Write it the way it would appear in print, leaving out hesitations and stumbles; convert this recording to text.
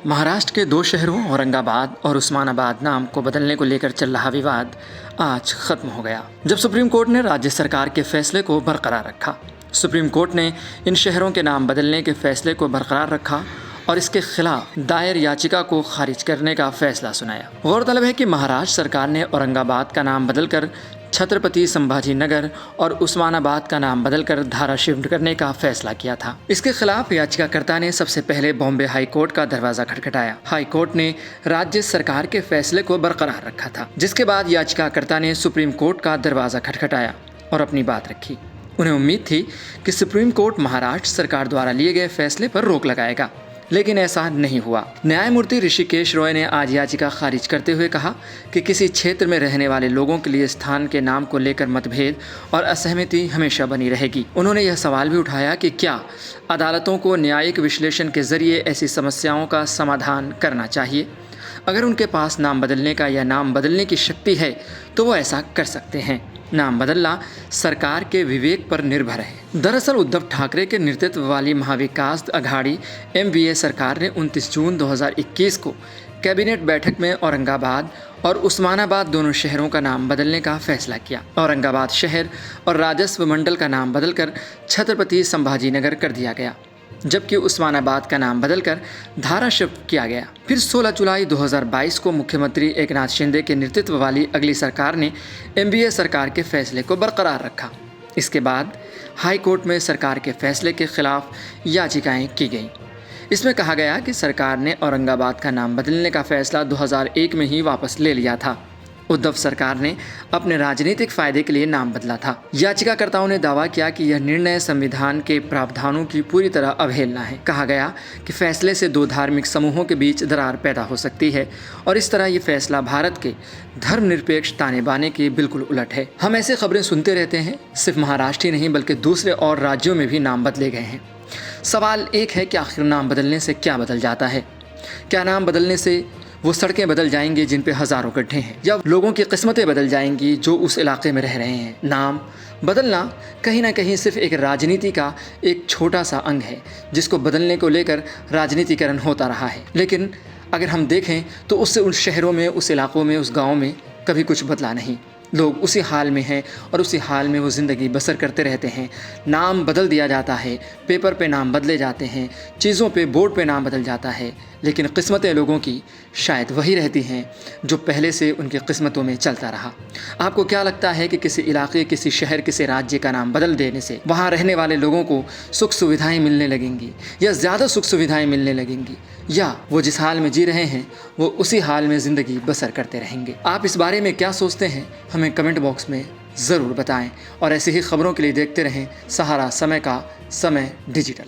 महाराष्ट्र के दो शहरों औरंगाबाद और उस्मानाबाद नाम को बदलने को लेकर चल रहा विवाद आज खत्म हो गया, जब सुप्रीम कोर्ट ने राज्य सरकार के फैसले को बरकरार रखा। सुप्रीम कोर्ट ने इन शहरों के नाम बदलने के फैसले को बरकरार रखा और इसके खिलाफ दायर याचिका को खारिज करने का फैसला सुनाया। गौरतलब है कि महाराष्ट्र सरकार ने औरंगाबाद का नाम बदलकर छत्रपति संभाजी नगर और उस्मानाबाद का नाम बदलकर धारा शिफ्ट करने का फैसला किया था। इसके खिलाफ याचिकाकर्ता ने सबसे पहले बॉम्बे हाई कोर्ट का दरवाजा खटखटाया। हाई कोर्ट ने राज्य सरकार के फैसले को बरकरार रखा था, जिसके बाद याचिकाकर्ता ने सुप्रीम कोर्ट का दरवाजा खटखटाया और अपनी बात रखी। उन्हें उम्मीद थी कि सुप्रीम कोर्ट महाराष्ट्र सरकार द्वारा लिए गए फैसले पर रोक लगाएगा, लेकिन ऐसा नहीं हुआ। न्यायमूर्ति ऋषिकेश रॉय ने आज याचिका खारिज करते हुए कहा कि किसी क्षेत्र में रहने वाले लोगों के लिए स्थान के नाम को लेकर मतभेद और असहमति हमेशा बनी रहेगी। उन्होंने यह सवाल भी उठाया कि क्या अदालतों को न्यायिक विश्लेषण के जरिए ऐसी समस्याओं का समाधान करना चाहिए। अगर उनके पास नाम बदलने का या नाम बदलने की शक्ति है तो वो ऐसा कर सकते हैं। नाम बदलना सरकार के विवेक पर निर्भर है। दरअसल उद्धव ठाकरे के नेतृत्व वाली महाविकास अघाड़ी MVA सरकार ने 29 जून 2021 को कैबिनेट बैठक में औरंगाबाद और उस्मानाबाद दोनों शहरों का नाम बदलने का फैसला किया। औरंगाबाद शहर और राजस्व मंडल का नाम बदलकर छत्रपति संभाजी नगर कर दिया गया, जबकि उस्मानाबाद का नाम बदलकर धारा शिफ्ट किया गया। फिर 16 जुलाई 2022 को मुख्यमंत्री एकनाथ शिंदे के नेतृत्व वाली अगली सरकार ने MVA सरकार के फैसले को बरकरार रखा। इसके बाद हाई कोर्ट में सरकार के फैसले के खिलाफ याचिकाएं की गईं। इसमें कहा गया कि सरकार ने औरंगाबाद का नाम बदलने का फैसला 2001 में ही वापस ले लिया था। उद्धव सरकार ने अपने राजनीतिक फायदे के लिए नाम बदला था। याचिकाकर्ताओं ने दावा किया कि यह निर्णय संविधान के प्रावधानों की पूरी तरह अवहेलना है। कहा गया कि फैसले से दो धार्मिक समूहों के बीच दरार पैदा हो सकती है और इस तरह ये फैसला भारत के धर्मनिरपेक्ष ताने बाने के बिल्कुल उलट है। हम ऐसी खबरें सुनते रहते हैं, सिर्फ महाराष्ट्र ही नहीं बल्कि दूसरे और राज्यों में भी नाम बदले गए हैं। सवाल एक है कि आखिर नाम बदलने से क्या बदल जाता है? क्या नाम बदलने से वो सड़कें बदल जाएंगी जिन पे हज़ारों गड्ढे हैं, या लोगों की किस्मतें बदल जाएंगी जो उस इलाके में रह रहे हैं? नाम बदलना कहीं ना कहीं सिर्फ एक राजनीति का एक छोटा सा अंग है, जिसको बदलने को लेकर राजनीतिकरण होता रहा है। लेकिन अगर हम देखें तो उससे उन शहरों में, उस इलाकों में, उस गाँव में कभी कुछ बदला नहीं। लोग उसी हाल में हैं और उसी हाल में वो ज़िंदगी बसर करते रहते हैं। नाम बदल दिया जाता है, पेपर पे नाम बदले जाते हैं, चीज़ों पे, बोर्ड पे नाम बदल जाता है, लेकिन किस्मतें लोगों की शायद वही रहती हैं जो पहले से उनकी किस्मतों में चलता रहा। आपको क्या लगता है कि किसी इलाके, किसी शहर, किसी राज्य का नाम बदल देने से वहाँ रहने वाले लोगों को सुख सुविधाएँ मिलने लगेंगी, या ज़्यादा सुख सुविधाएँ मिलने लगेंगी, या वो जिस हाल में जी रहे हैं वो उसी हाल में ज़िंदगी बसर करते रहेंगे? आप इस बारे में क्या सोचते हैं? हमें कमेंट बॉक्स में ज़रूर बताएं और ऐसी ही खबरों के लिए देखते रहें सहारा समय का समय डिजिटल।